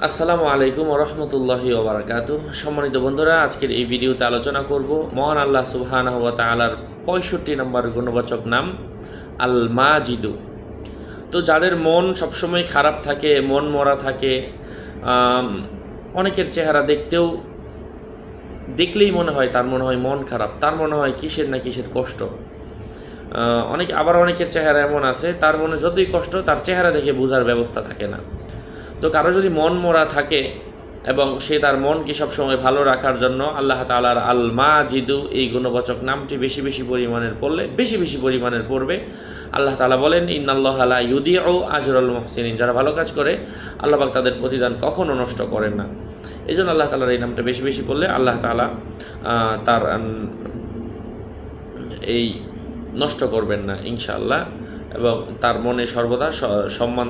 আসসালামু আলাইকুম ওরহমতুল্লাহি ওবরাকাতুহ। সম্মানিত বন্ধুরা, আজকের এই ভিডিওতে আলোচনা করব মহান আল্লাহ সুবহানাহু ওয়া তাআলার 65 নম্বর গুণবাচক নাম আল মাজিদু। তো যাদের মন সবসময় খারাপ থাকে, মন মরা থাকে, অনেকের চেহারা দেখলেই মনে হয় মন খারাপ, তার মনে হয় কিসের না কিসের কষ্ট। অনেকের চেহারা এমন আছে, তার মনে যতই কষ্ট তার চেহারা দেখে বোঝার ব্যবস্থা থাকে না। তো কারো যদি মন মরা থাকে এবং সে তার মনকে সবসময় ভালো রাখার জন্য আল্লাহ তাআলার আল মাজিদু এই গুণবাচক নামটি বেশি বেশি পরিমাণের পড়বে। আল্লাহ তাআলা বলেন, ইন্নাল্লাহা লা ইউদিউ আজরাল মুহসিনিন। যারা ভালো কাজ করে আল্লাহ পাক তাদের প্রতিদান কখনো নষ্ট করেন না। এই জন্য আল্লাহ তাআলার এই নামটা বেশি বেশি পড়লে আল্লাহ তাআলা তার এই নষ্ট করবেন না ইনশাআল্লাহ, এবং তার মনে সর্বদা সম্মান